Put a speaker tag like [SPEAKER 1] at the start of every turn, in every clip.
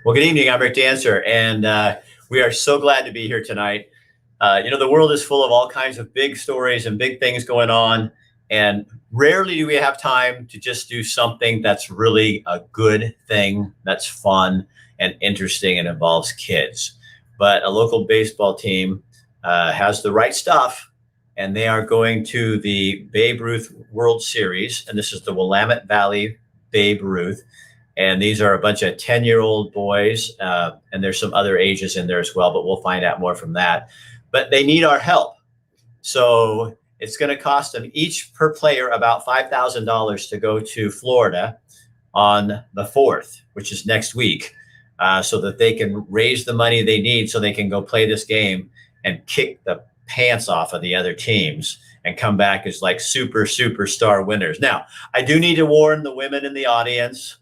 [SPEAKER 1] Well, good evening. I'm Rick Dancer, and we are so glad to be here tonight. The world is full of all kinds of big stories and big things going on, and rarely do we have time to just do something that's really a good thing, that's fun and interesting and involves kids. But a local baseball team has the right stuff, and they are going to the Babe Ruth World Series, and this is the Willamette Valley Babe Ruth. And these are a bunch of 10-year-old boys, and there's some other ages in there as well, but we'll find out more from that. But they need our help. So it's going to cost them each per player about $5,000 to go to Florida on the 4th, which is next week, so that they can raise the money they need so they can go play this game and kick the pants off of the other teams and come back as like superstar winners. Now, I do need to warn the women in the audience.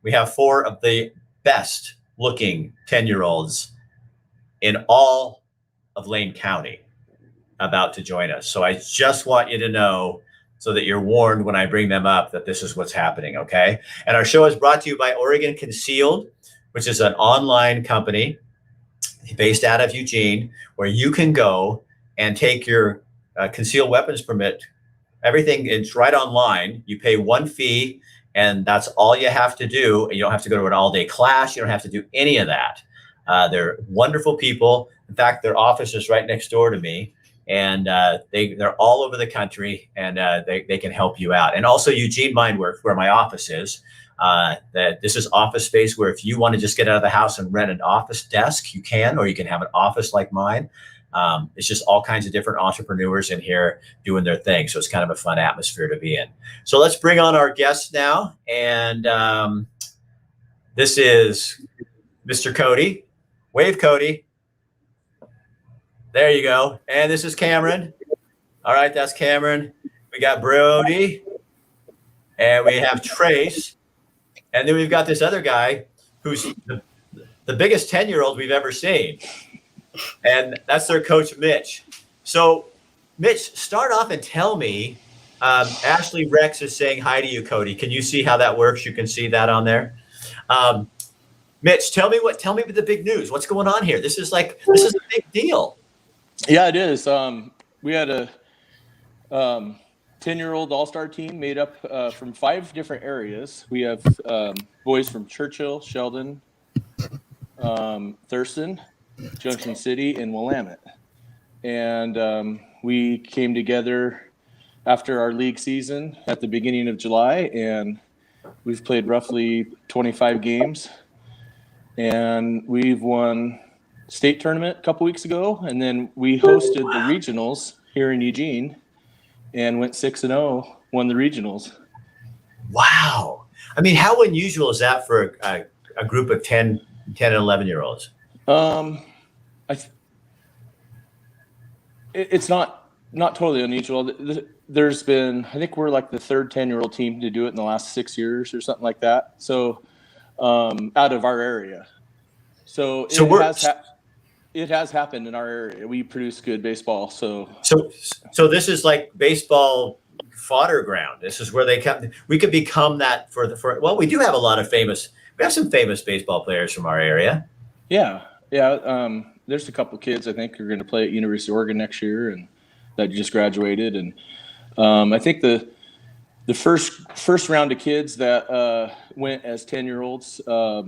[SPEAKER 1] We have 4 of the best looking 10-year-olds in all of Lane County about to join us. So I just want you to know so that you're warned when I bring them up that this is what's happening. Okay. And our show is brought to you by Oregon Concealed, which is an online company based out of Eugene, where you can go and take your concealed weapons permit. Everything is right online. You pay one fee, and that's all you have to do. You don't have to go to an all-day class. You don't have to do any of that. They're wonderful people. In fact, their office is right next door to me, and they're all over the country, and they can help you out. And also Eugene Mindworks, where my office is. This is office space where if you want to just get out of the house and rent an office desk, you can, or you can have an office like mine. It's just all kinds of different entrepreneurs in here doing their thing. So it's kind of a fun atmosphere to be in. So let's bring on our guests now. And this is Mr. Cody. Wave, Cody. There you go. And this is Cameron. All right, that's Cameron. We got Brody. And we have Trace. And then we've got this other guy who's the biggest 10-year-old we've ever seen. And that's their coach, Mitch. So, Mitch, start off and tell me, Ashley Rex is saying hi to you, Cody. Can you see how that works? You can see that on there. Mitch, tell me the big news. What's going on here? This is a big deal.
[SPEAKER 2] Yeah, it is. We had a 10-year-old all-star team made up from 5 different areas. We have boys from Churchill, Sheldon, Thurston, Junction City, and Willamette. And we came together after our league season at the beginning of July, and we've played roughly 25 games. And we've won state tournament a couple weeks ago, and then we hosted the regionals here in Eugene and went 6-0, won the regionals.
[SPEAKER 1] Wow. I mean, how unusual is that for a group of 10 and 11-year-olds?
[SPEAKER 2] It's not totally unusual. There's been, I think we're like the 3rd 10-year-old team to do it in the last 6 years or something like that. So out of our area. So it has happened in our area. We produce good baseball. So
[SPEAKER 1] this is like baseball fodder ground. This is where we could become that well, we do have we have some famous baseball players from our area.
[SPEAKER 2] Yeah. There's a couple kids I think are going to play at University of Oregon next year, and that just graduated. And I think the first round of kids that went as 10-year-olds, I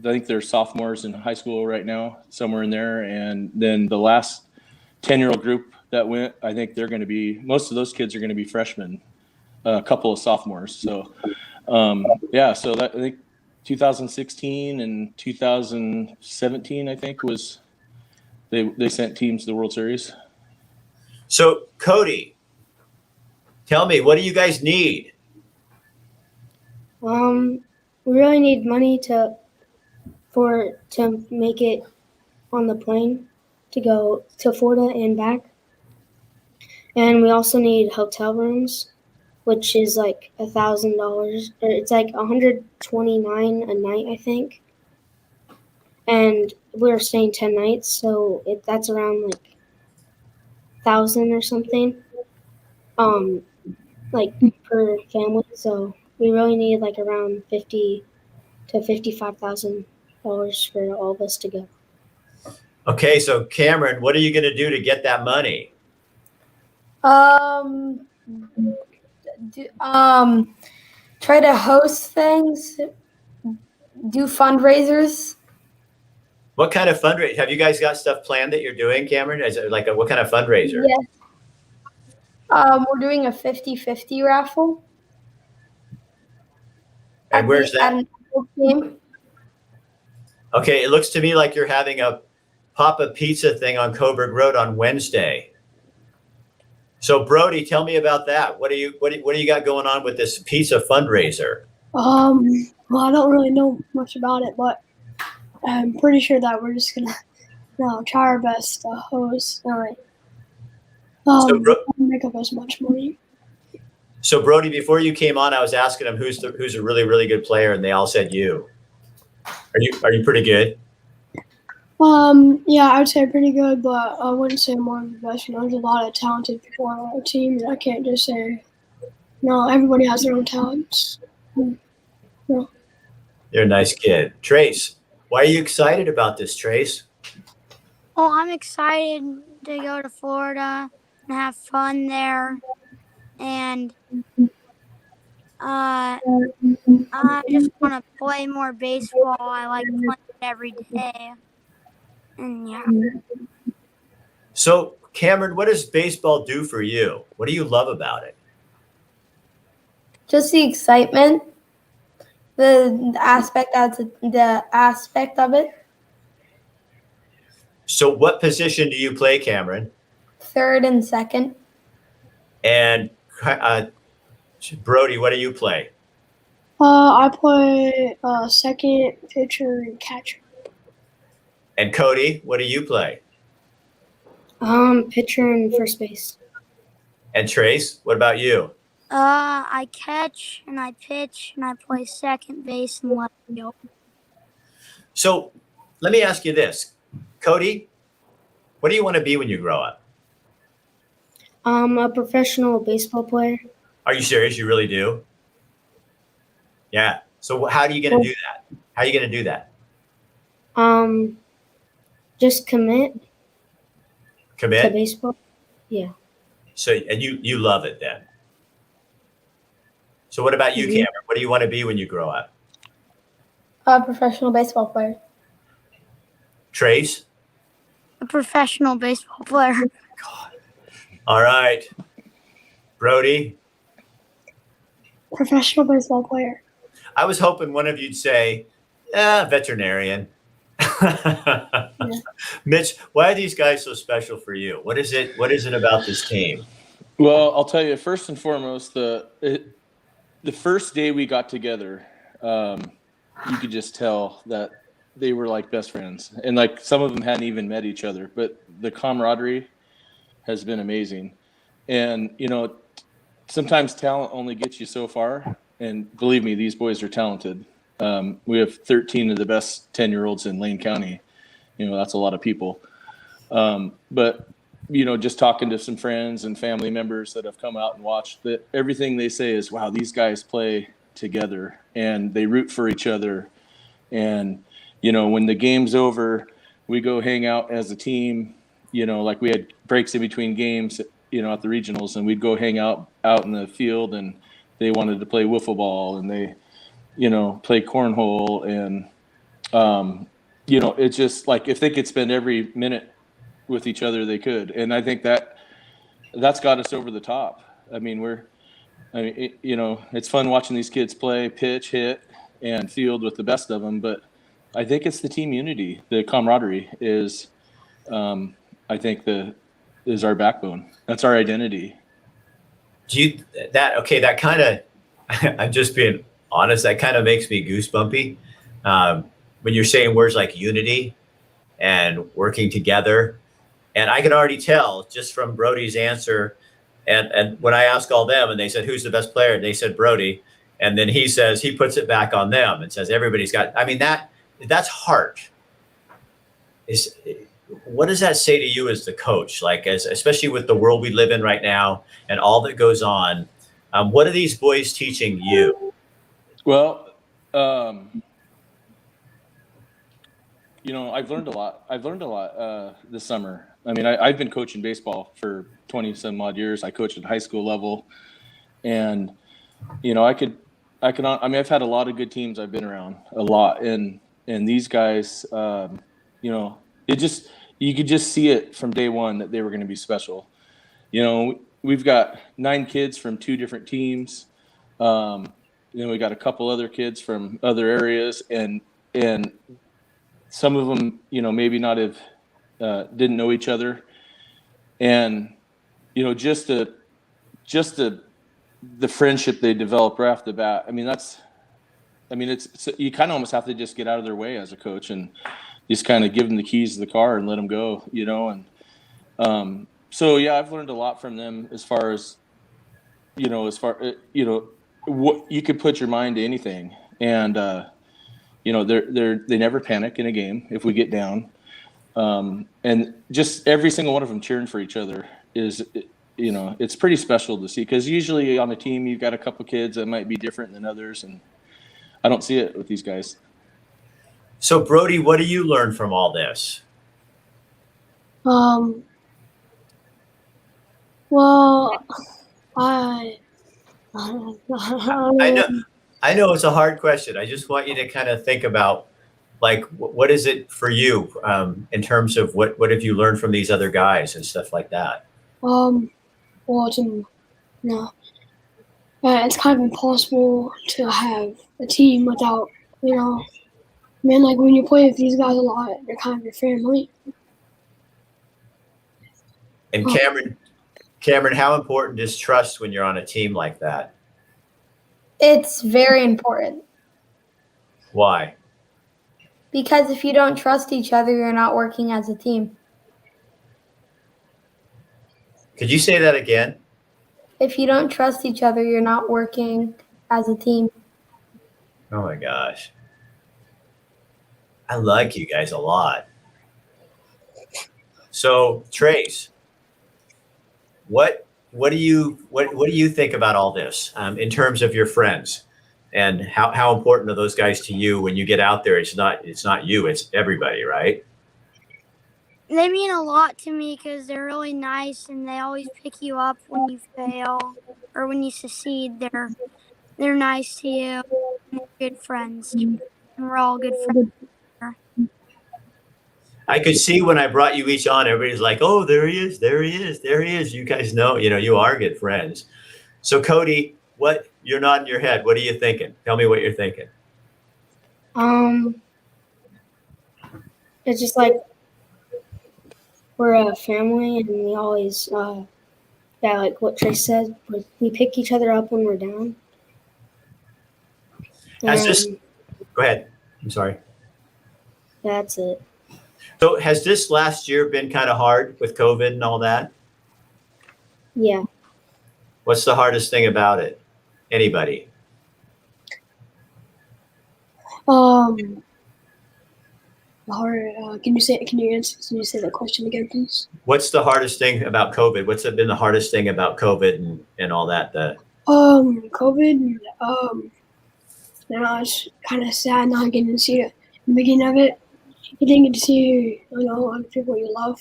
[SPEAKER 2] think they're sophomores in high school right now, somewhere in there. And then the last 10-year-old group that went, I think most of those kids are going to be freshmen, a couple of sophomores. So, so that, I think 2016 and 2017, I think was they sent teams to the World Series.
[SPEAKER 1] So Cody, tell me, what do you guys need?
[SPEAKER 3] We really need money to make it on the plane to go to Florida and back. And we also need hotel rooms, which is like $1,000, or it's like $129 a night, I think. And we're staying 10 nights, so that's around like $1,000 or something, like per family. So we really need like around $50,000 to $55,000 for all of us to go.
[SPEAKER 1] Okay, so Cameron, what are you going to do to get that money?
[SPEAKER 4] Try to host things, do fundraisers.
[SPEAKER 1] What kind of fundraiser? Have you guys got stuff planned that you're doing, Cameron? Is it like what kind of fundraiser?
[SPEAKER 4] Yes. We're doing a 50-50 raffle.
[SPEAKER 1] And where's that?
[SPEAKER 4] At an game.
[SPEAKER 1] Okay, it looks to me like you're having a Papa Pizza thing on Coburg Road on Wednesday. So Brody, tell me about that. What do you got going on with this pizza fundraiser?
[SPEAKER 5] Well, I don't really know much about it, but I'm pretty sure that we're just gonna try our best to host make up as much money.
[SPEAKER 1] So Brody, before you came on, I was asking them who's a really, really good player, and they all said you. Are you pretty good?
[SPEAKER 5] Yeah, I would say pretty good, but I wouldn't say I'm one of the best. There's a lot of talented people on our team, and I can't just say no. Everybody has their own talents. No.
[SPEAKER 1] You're a nice kid. Trace, why are you excited about this, Trace?
[SPEAKER 6] Well, I'm excited to go to Florida and have fun there. And I just want to play more baseball. I like playing it every day. And yeah.
[SPEAKER 1] So, Cameron, what does baseball do for you? What do you love about it?
[SPEAKER 4] Just the excitement, the aspect of it.
[SPEAKER 1] So, what position do you play, Cameron?
[SPEAKER 4] Third and second.
[SPEAKER 1] And Brody, what do you play?
[SPEAKER 5] I play second, pitcher, and catcher.
[SPEAKER 1] And Cody, what do you play?
[SPEAKER 3] Pitcher and first base.
[SPEAKER 1] And Trace, what about you?
[SPEAKER 6] I catch and I pitch and I play second base and left field.
[SPEAKER 1] So, let me ask you this. Cody, what do you want to be when you grow up?
[SPEAKER 3] A professional baseball player.
[SPEAKER 1] Are you serious? You really do? Yeah. So how are you going to do that? How are you going to do that?
[SPEAKER 3] Just commit to
[SPEAKER 1] Commit?
[SPEAKER 3] baseball. Yeah.
[SPEAKER 1] So, and you love it then. So what about you,
[SPEAKER 3] Mhm.
[SPEAKER 1] Cameron? What do you want to be when you grow up?
[SPEAKER 4] A professional baseball player.
[SPEAKER 1] Trace?
[SPEAKER 6] A professional baseball player.
[SPEAKER 1] All right. Brody?
[SPEAKER 5] Professional baseball player.
[SPEAKER 1] I was hoping one of you'd say, veterinarian. Mitch, why are these guys so special for you? What is it about this team?
[SPEAKER 2] Well, I'll tell you, first and foremost, the first day we got together, you could just tell that they were like best friends. And like some of them hadn't even met each other, but the camaraderie has been amazing. And, sometimes talent only gets you so far. And believe me, these boys are talented. We have 13 of the best 10-year-olds in Lane County. That's a lot of people. But just talking to some friends and family members that have come out and watched, that everything they say is, wow, these guys play together and they root for each other. And, when the game's over, we go hang out as a team, like we had breaks in between games, at the regionals, and we'd go hang out in the field, and they wanted to play wiffle ball and they, play cornhole. And, it's just like, if they could spend every minute with each other, they could. And I think that's got us over the top. It's fun watching these kids play, pitch, hit, and field with the best of them. But I think it's the team unity, the camaraderie is, I think is our backbone. That's our identity.
[SPEAKER 1] That kind of, I'm just being honest, that kind of makes me goosebumpy. When you're saying words like unity and working together. And I can already tell just from Brody's answer. And when I asked all them and they said, who's the best player? They said Brody. And then he says, he puts it back on them and says, everybody's got, that's heart. What does that say to you as the coach? Like, especially with the world we live in right now and all that goes on, what are these boys teaching you?
[SPEAKER 2] Well, I've learned a lot. This summer. I mean, I've been coaching baseball for 20 some odd years. I coached at high school level, and I've had a lot of good teams I've been around a lot, and these guys, it just you could just see it from day one that they were going to be special. We've got 9 kids from 2 different teams. We got a couple other kids from other areas, and some of them, maybe not have didn't know each other, and just the friendship they develop right off the bat. It's you kind of almost have to just get out of their way as a coach and just kind of give them the keys to the car and let them go, and so yeah, I've learned a lot from them as far as what you could put your mind to anything, and they never panic in a game if we get down, and just every single one of them cheering for each other is. It's pretty special to see, because usually on a team you've got a couple kids that might be different than others, and I don't see it with these guys.
[SPEAKER 1] So Brody, what do you learn from all this?
[SPEAKER 5] Well, I
[SPEAKER 1] I know it's a hard question. I just want you to kind of think about, like, what is it for you, in terms of what have you learned from these other guys and stuff like that?
[SPEAKER 5] Well, it's kind of impossible to have a team without, like when you play with these guys a lot, they're kind of your family.
[SPEAKER 1] And Cameron, how important is trust when you're on a team like that?
[SPEAKER 4] It's very important,
[SPEAKER 1] Why?
[SPEAKER 4] because if you don't trust each other, you're not working as a team.
[SPEAKER 1] Could you say that again?
[SPEAKER 4] If you don't trust each other, you're not working as a team.
[SPEAKER 1] Oh my gosh. I like you guys a lot. So Trace, what do you think about all this, in terms of your friends, and how important are those guys to you when you get out there? It's not you, it's everybody, right?
[SPEAKER 6] They mean a lot to me because they're really nice and they always pick you up when you fail or when you succeed. They're nice to you. And they're good friends. And we're all good friends.
[SPEAKER 1] I could see when I brought you each on, everybody's like, "Oh, there he is, there he is, there he is." You guys know, you are good friends. So Cody, you're nodding your head. What are you thinking? Tell me what you're thinking.
[SPEAKER 3] It's just like we're a family, and we always, like what Trace said, we pick each other up when we're down.
[SPEAKER 1] Go ahead. I'm sorry.
[SPEAKER 3] That's it.
[SPEAKER 1] So has this last year been kind of hard with COVID and all that?
[SPEAKER 3] Yeah.
[SPEAKER 1] What's the hardest thing about it? Anybody?
[SPEAKER 5] Can you say that question again, please?
[SPEAKER 1] What's the hardest thing about COVID? What's been the hardest thing about COVID and all that?
[SPEAKER 5] COVID. Now it's kind of sad not getting to see the beginning of it. You didn't get to see, a lot of people you love.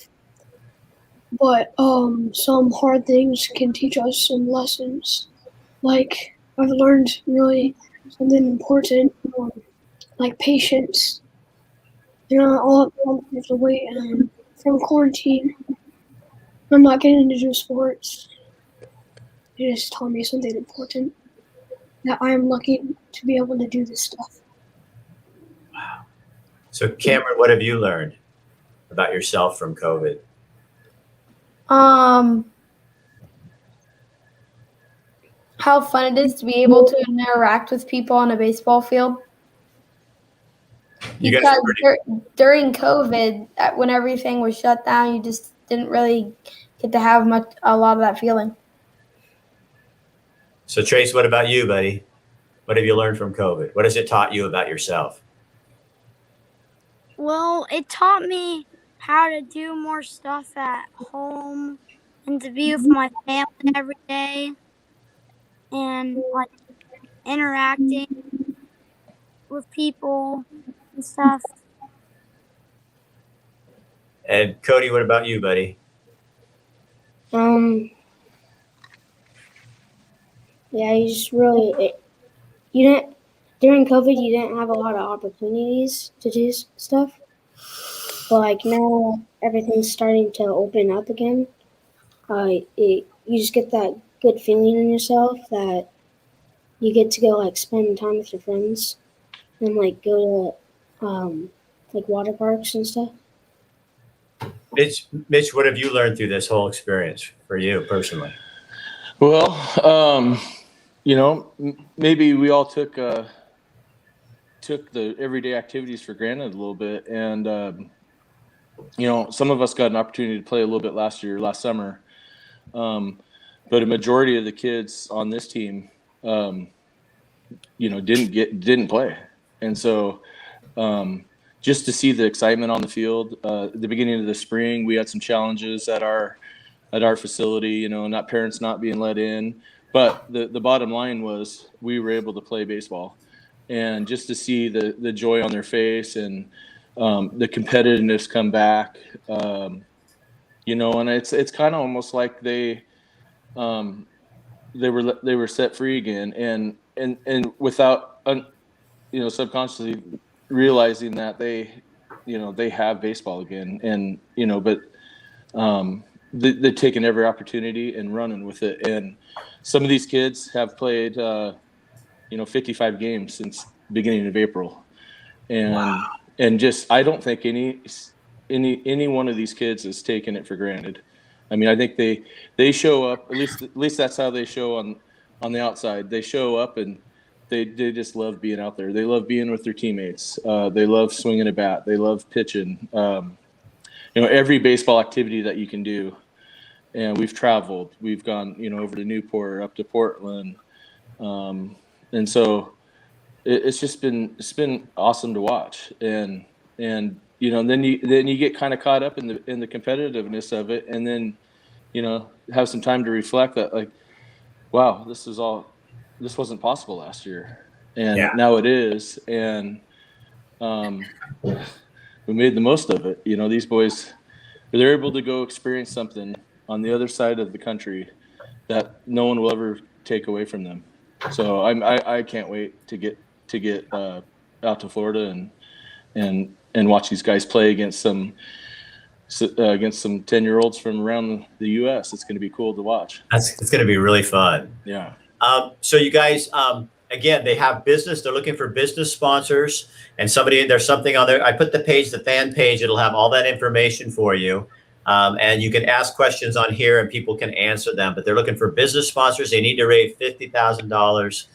[SPEAKER 5] But some hard things can teach us some lessons. Like, I've learned really something important, like patience. All I have to wait from quarantine. I'm not getting to do sports. It just taught me something important, that I am lucky to be able to do this stuff.
[SPEAKER 1] Wow. So Cameron, what have you learned about yourself from COVID?
[SPEAKER 4] How fun it is to be able to interact with people on a baseball field.
[SPEAKER 1] You guys
[SPEAKER 4] Because during COVID, when everything was shut down, you just didn't really get to have a lot of that feeling.
[SPEAKER 1] So Trace, what about you, buddy? What have you learned from COVID? What has it taught you about yourself?
[SPEAKER 6] Well, it taught me how to do more stuff at home and to be with my family every day and like interacting with people and stuff.
[SPEAKER 1] And Cody, what about you, buddy?
[SPEAKER 3] Yeah, you just really you didn't during COVID. You didn't have a lot of opportunities to do stuff, but like now everything's starting to open up again. You just get that good feeling in yourself that you get to go like spend time with your friends and like go to like water parks and stuff.
[SPEAKER 1] Mitch, what have you learned through this whole experience for you personally?
[SPEAKER 2] Well, maybe we all took the everyday activities for granted a little bit, and some of us got an opportunity to play a little bit last summer, but a majority of the kids on this team, didn't play, and so just to see the excitement on the field. At the beginning of the spring, we had some challenges at our facility, parents not being let in. But the bottom line was we were able to play baseball. And just to see the joy on their face and the competitiveness come back, and it's kind of almost like they were set free again, and without subconsciously realizing that they have baseball again, and they've taken every opportunity and running with it. And some of these kids have played 55 games since beginning of April, and wow. And just I don't think any one of these kids has taken it for granted. I mean, I think they show up, at least that's how they show on the outside. They show up and they just love being out there. They love being with their teammates. They love swinging a bat. They love pitching. Every baseball activity that you can do. And we've traveled. We've gone, over to Newport, up to Portland, and so it's been awesome to watch. And then you get kind of caught up in the competitiveness of it, and then have some time to reflect that, like, wow, this wasn't possible last year, and now it is, and we made the most of it. These boys, they're able to go experience something on the other side of the country that no one will ever take away from them. So I can't wait to get out to Florida and watch these guys play against some 10-year-olds from around the U.S. It's going to be cool to watch.
[SPEAKER 1] It's going to be really fun.
[SPEAKER 2] Yeah.
[SPEAKER 1] So you guys, again, they have business. They're looking for business sponsors, and there's something on there. I put the fan page. It'll have all that information for you. And you can ask questions on here and people can answer them, but they're looking for business sponsors. They need to raise $50,000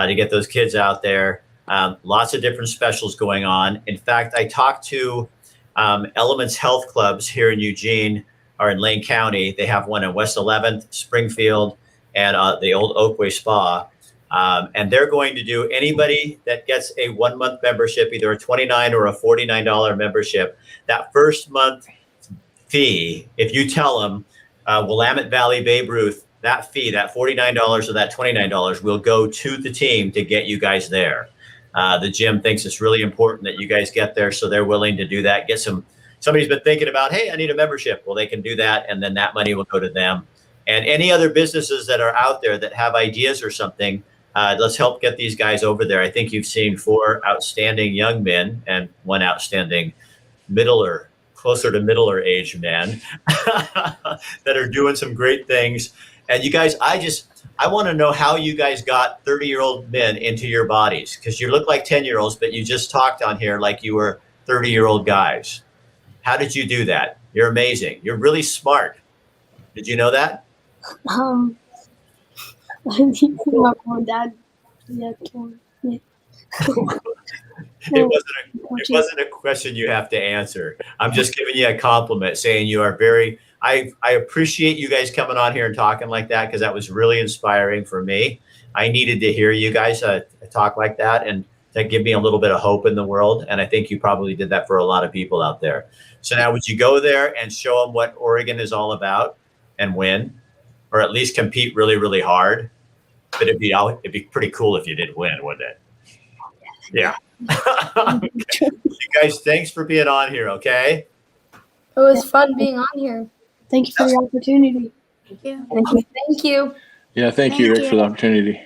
[SPEAKER 1] to get those kids out there. Lots of different specials going on. In fact, I talked to Elements Health Clubs here in Eugene or in Lane County. They have one in West 11th, Springfield, and the old Oakway Spa. And they're going to do anybody that gets a 1-month membership, either a $29 or a $49 membership, that first month fee, if you tell them Willamette Valley Babe Ruth, that fee, that $49 or that $29 will go to the team to get you guys there. The gym thinks it's really important that you guys get there, so they're willing to do that. Somebody's been thinking about, hey, I need a membership. Well, they can do that, and then that money will go to them. And any other businesses that are out there that have ideas or something, let's help get these guys over there. I think you've seen 4 outstanding young men and 1 outstanding closer to middle age men that are doing some great things. And you guys, I want to know how you guys got 30-year-old men into your bodies, because you look like 10-year-olds, but you just talked on here like you were 30-year-old guys. How did you do that? You're amazing. You're really smart. Did you know that?
[SPEAKER 5] I think my mom and dad. Yeah.
[SPEAKER 1] It wasn't a question you have to answer. I'm just giving you a compliment, saying you are I appreciate you guys coming on here and talking like that, because that was really inspiring for me. I needed to hear you guys talk like that, and that give me a little bit of hope in the world. And I think you probably did that for a lot of people out there. So now, would you go there and show them what Oregon is all about and win, or at least compete really, really hard? But it'd be pretty cool if you did win, wouldn't it? Yeah. You guys, thanks for being on here. Okay.
[SPEAKER 4] was fun being on here.
[SPEAKER 5] Thank you for the opportunity.
[SPEAKER 6] Yeah.
[SPEAKER 4] Thank you.
[SPEAKER 2] Yeah, thank you,
[SPEAKER 6] Thank
[SPEAKER 2] Rick, for the opportunity.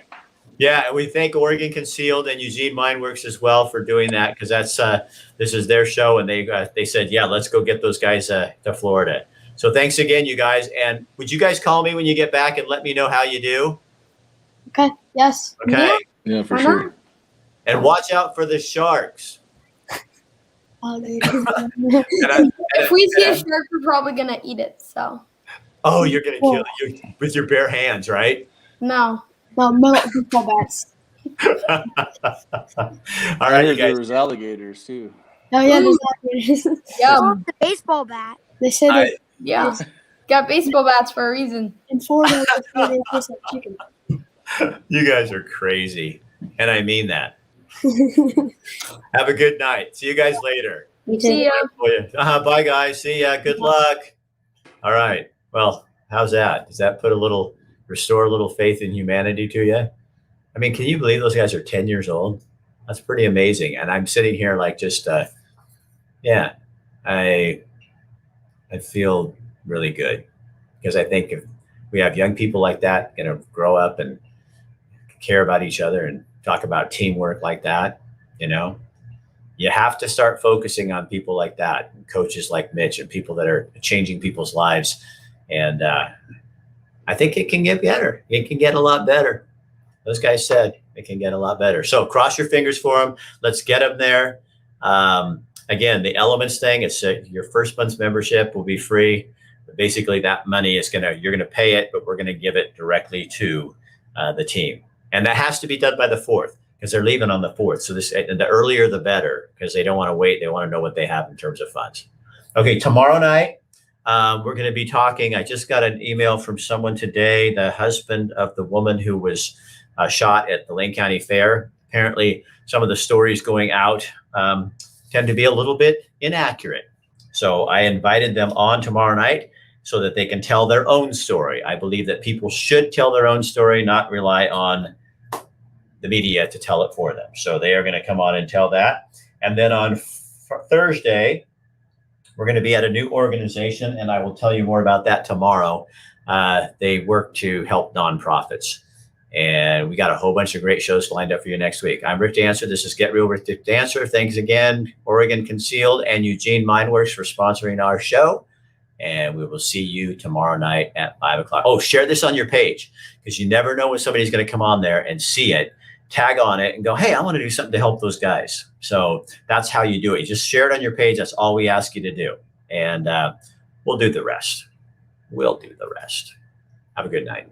[SPEAKER 1] Yeah, and we thank Oregon Concealed and Eugene Mindworks as well for doing that, because that's this is their show, and they said, yeah, let's go get those guys to Florida. So thanks again, you guys. And would you guys call me when you get back and let me know how you do?
[SPEAKER 5] Okay. Yes.
[SPEAKER 1] Okay.
[SPEAKER 2] Yeah, for
[SPEAKER 4] Why
[SPEAKER 2] sure.
[SPEAKER 4] not?
[SPEAKER 1] And watch out for the sharks.
[SPEAKER 5] Dude.
[SPEAKER 4] If we see a shark, we're probably gonna eat it. So
[SPEAKER 1] Oh, you're gonna kill it with your bare hands, right?
[SPEAKER 4] no.
[SPEAKER 5] No, baseball bats.
[SPEAKER 1] All
[SPEAKER 2] I
[SPEAKER 1] right, you
[SPEAKER 2] heard there
[SPEAKER 1] guys.
[SPEAKER 2] was alligators too.
[SPEAKER 5] Oh yeah, there's that.
[SPEAKER 6] Oh, the baseball bat.
[SPEAKER 5] They said that
[SPEAKER 4] Yeah. Got baseball bats for a reason.
[SPEAKER 5] in Florida they taste like chicken.
[SPEAKER 1] You guys are crazy, and I mean that. Have a good night. See you guys later.
[SPEAKER 3] You
[SPEAKER 4] See
[SPEAKER 3] too.
[SPEAKER 4] ya.
[SPEAKER 1] Bye, guys. See ya. Good luck. All right. Well, how's that? Does that restore a little faith in humanity to you? I mean, can you believe those guys are 10 years old? That's pretty amazing. And I'm sitting here like just, yeah, I feel really good, because I think if we have young people like that going to grow up and care about each other and talk about teamwork like that, you have to start focusing on people like that, and coaches like Mitch, and people that are changing people's lives. And I think it can get better. It can get a lot better. Those guys said it can get a lot better. So cross your fingers for them. Let's get them there. Again, the Elements thing is your first month's membership will be free. But basically, that money is you're gonna pay it, but we're gonna give it directly to the team, and that has to be done by the 4th, because they're leaving on the 4th. So the earlier the better, because they don't want to wait. They want to know what they have in terms of funds. Okay, tomorrow night we're going to be talking. I just got an email from someone today, the husband of the woman who was shot at the Lane County Fair. Apparently, some of the stories going out tend to be a little bit inaccurate. So I invited them on tomorrow night so that they can tell their own story. I believe that people should tell their own story, not rely on the media to tell it for them. So they are going to come on and tell that. And then on Thursday, we're going to be at a new organization, and I will tell you more about that tomorrow. They work to help nonprofits, and we got a whole bunch of great shows lined up for you next week. I'm Rick Dancer. This is Get Real with Rick Dancer. Thanks again, Oregon Concealed and Eugene Mindworks, for sponsoring our show. And we will see you tomorrow night at 5:00. Oh, share this on your page, because you never know when somebody's going to come on there and see it, tag on it, and go, hey, I want to do something to help those guys. So that's how you do it. You just share it on your page. That's all we ask you to do. And we'll do the rest. Have a good night.